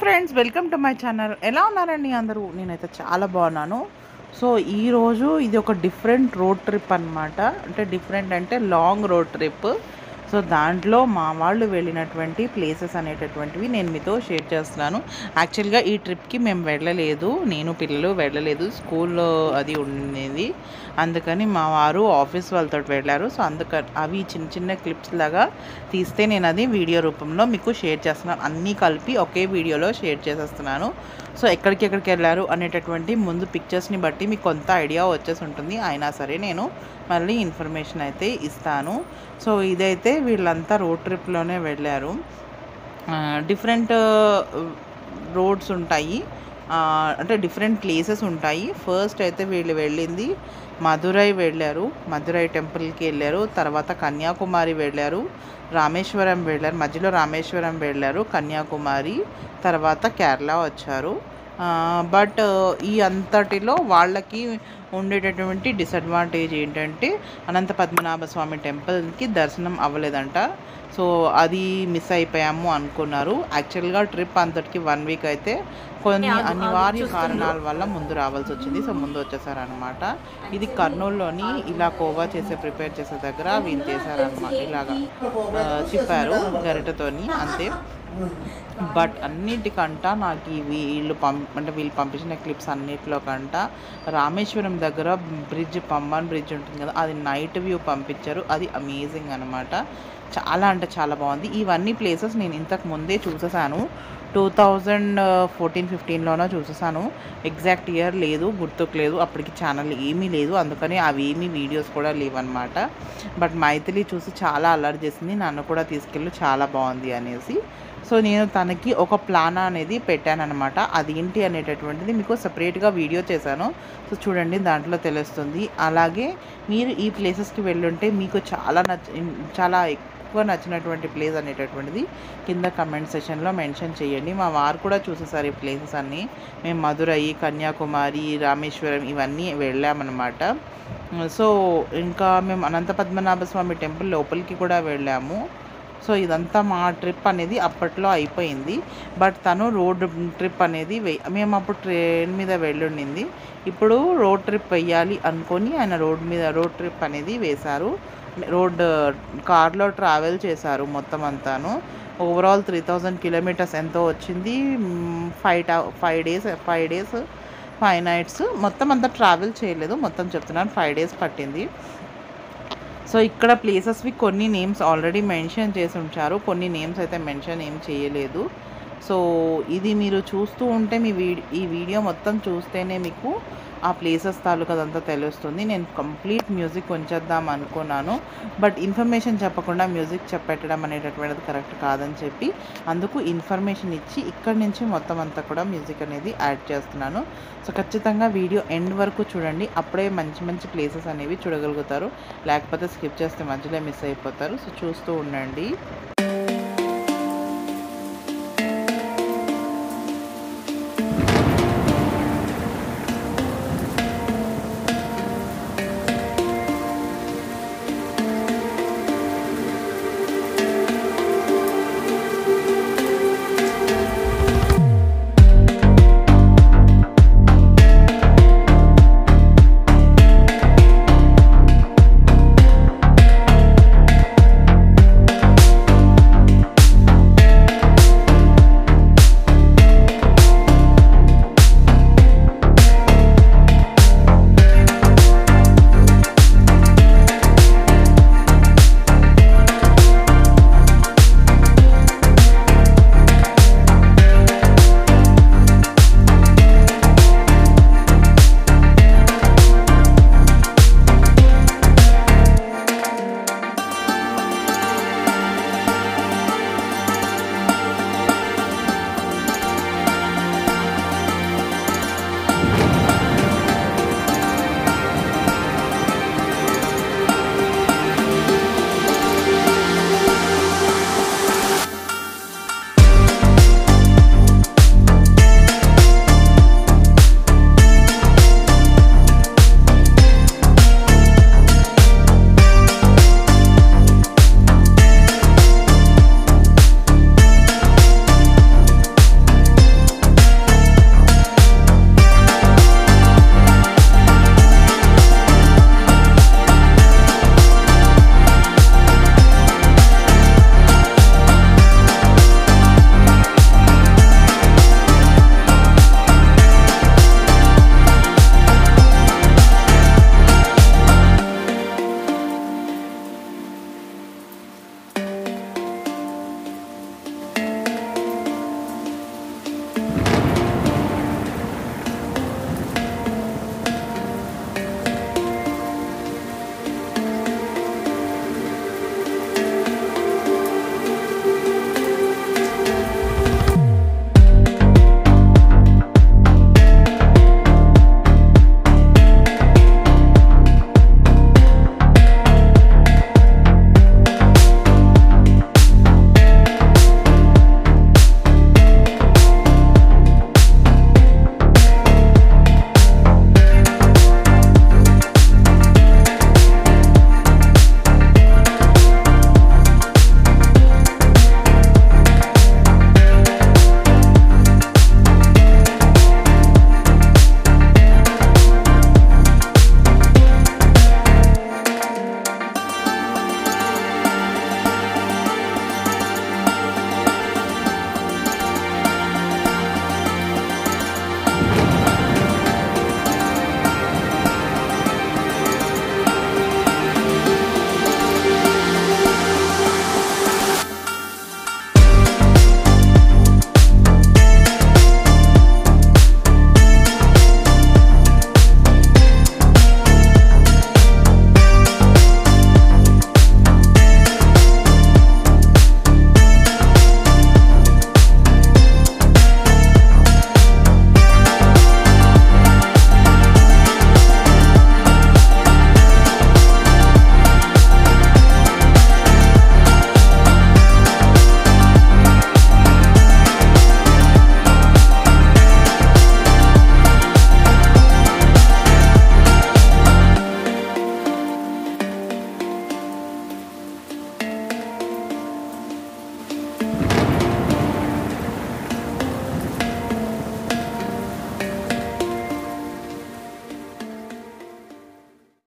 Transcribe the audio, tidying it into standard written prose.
Friends, welcome to my channel. ఎలా ఉన్నారండి అందరూ? నేనైతే చాలా బాగున్నాను. సో ఈరోజు ఇది ఒక డిఫరెంట్ రోడ్ ట్రిప్ అనమాట. అంటే డిఫరెంట్ అంటే లాంగ్ రోడ్ ట్రిప్. సో దాంట్లో మా వాళ్ళు వెళ్ళినటువంటి ప్లేసెస్ అనేటటువంటివి నేను మీతో షేర్ చేస్తున్నాను. యాక్చువల్గా ఈ ట్రిప్కి మేము వెళ్ళలేదు, నేను పిల్లలు వెళ్ళలేదు, స్కూల్లో అది ఉండేది. అందుకని మా వారు ఆఫీస్ వాళ్ళతో వెళ్ళారు. సో అందుకని అవి చిన్న చిన్న క్లిప్స్ లాగా తీస్తే నేను అది వీడియో రూపంలో మీకు షేర్ చేస్తున్నాను. అన్నీ కలిపి ఒకే వీడియోలో షేర్ చేసేస్తున్నాను. సో ఎక్కడికి వెళ్ళారు అనేటటువంటి ముందు పిక్చర్స్ని బట్టి మీకు కొంత ఐడియా వచ్చేసి ఉంటుంది. అయినా సరే నేను మళ్ళీ ఇన్ఫర్మేషన్ అయితే ఇస్తాను. సో ఇదైతే వీళ్ళంతా రోడ్ ట్రిప్లోనే వెళ్ళారు. డిఫరెంట్ రోడ్స్ ఉంటాయి, అంటే డిఫరెంట్ ప్లేసెస్ ఉంటాయి. ఫస్ట్ అయితే వీళ్ళు వెళ్ళింది మధురై వెళ్ళారు, మధురై టెంపుల్కి వెళ్ళారు. తర్వాత కన్యాకుమారి వెళ్ళారు, రామేశ్వరం వెళ్ళారు, మధ్యలో రామేశ్వరం వెళ్ళారు, కన్యాకుమారి, తర్వాత కేరళ వచ్చారు. బట్ ఈ అంతటిలో వాళ్ళకి ఉండేటటువంటి డిసడ్వాంటేజ్ ఏంటంటే అనంత పద్మనాభ స్వామి టెంపుల్కి దర్శనం అవ్వలేదంట. సో అది మిస్ అయిపోయాము అనుకున్నారు. యాక్చువల్గా ట్రిప్ అంతటికి 1 వీక్ అయితే కొన్ని అనివార్య కారణాల వల్ల ముందు రావాల్సి వచ్చింది. సో ముందు వచ్చేసారనమాట. ఇది కర్నూలులోని ఇలా కోవా ప్రిపేర్ చేసే దగ్గర వీళ్ళు చేశారనమాట. ఇలాగా తిప్పారు గరిటతోని, అంతే. బట్ అన్నిటికంట నాకు వీళ్ళు వీళ్ళు పంపించిన క్లిప్స్ అన్నిటిలో కంట రామేశ్వరం దగ్గర బ్రిడ్జ్, పంబన్ బ్రిడ్జ్ ఉంటుంది కదా, అది నైట్ వ్యూ పంపించారు. అది అమేజింగ్ అనమాట. చాలా అంటే చాలా బాగుంది. ఇవన్నీ ప్లేసెస్ నేను ఇంతకు ముందే చూసేసాను. 2014-15లోనో చూసేసాను. ఎగ్జాక్ట్ ఇయర్ లేదు, గుర్తుకు లేదు. అప్పటికి ఛానల్ ఏమీ లేదు, అందుకని అవి ఏమీ వీడియోస్ కూడా లేవన్నమాట. బట్ మైథిలి చూసి చాలా అల్లరి చేసింది, నన్ను కూడా తీసుకెళ్ళి చాలా బాగుంది అనేసి. సో నేను తనకి ఒక ప్లాన్ అనేది పెట్టానమాట. అది ఏంటి అనేటటువంటిది మీకు సపరేట్గా వీడియో చేశాను. సో చూడండి, దాంట్లో తెలుస్తుంది. అలాగే మీరు ఈ ప్లేసెస్కి వెళ్ళుంటే మీకు చాలా ఎక్కువ నచ్చినటువంటి ప్లేస్ అనేటటువంటిది కింద కమెంట్ సెషన్లో మెన్షన్ చేయండి. మా వారు కూడా చూసేసారు ఈ ప్లేసెస్ అన్నీ. మేము మధురై, కన్యాకుమారి, రామేశ్వరం ఇవన్నీ వెళ్ళామన్నమాట. సో ఇంకా మేము అనంత పద్మనాభ స్వామి టెంపుల్ లోపలికి కూడా వెళ్ళాము. సో ఇదంతా మా ట్రిప్ అనేది అప్పట్లో అయిపోయింది. బట్ తను రోడ్ ట్రిప్ అనేది మేము అప్పుడు ట్రైన్ మీద వెళ్ళుండింది. ఇప్పుడు రోడ్ ట్రిప్ వెయ్యాలి అనుకొని ఆయన రోడ్ ట్రిప్ అనేది వేశారు. కార్లో ట్రావెల్ చేశారు మొత్తం అంతాను. ఓవరాల్ 3000 కిలోమీటర్స్ ఎంతో వచ్చింది. 5 డేస్ 5 నైట్స్ మొత్తం అంతా ట్రావెల్ చేయలేదు, మొత్తం చెప్తున్నాను 5 డేస్ పట్టింది. సో ఇక్కడ ప్లేసెస్వి కొన్ని నేమ్స్ ఆల్రెడీ మెన్షన్ చేసి ఉంచారు, కొన్ని నేమ్స్ అయితే మెన్షన్ ఏం చేయలేదు. సో ఇది మీరు చూస్తూ ఉంటే ఈ వీడియో మొత్తం చూస్తేనే మీకు ఆ ప్లేసెస్ తాలూకు అదంతా తెలుస్తుంది. నేను కంప్లీట్ మ్యూజిక్ ఉంచేద్దాం అనుకున్నాను, బట్ ఇన్ఫర్మేషన్ చెప్పకుండా మ్యూజిక్ చెప్పెట్టడం అనేటటువంటిది కరెక్ట్ కాదని చెప్పి అందుకు ఇన్ఫర్మేషన్ ఇచ్చి ఇక్కడి నుంచి మొత్తం అంతా కూడా మ్యూజిక్ అనేది యాడ్ చేస్తున్నాను. సో ఖచ్చితంగా వీడియో ఎండ్ వరకు చూడండి, అప్పుడే మంచి మంచి ప్లేసెస్ అనేవి చూడగలుగుతారు. లేకపోతే స్కిప్ చేస్తే మధ్యలో మిస్ అయిపోతారు. సో చూస్తూ ఉండండి.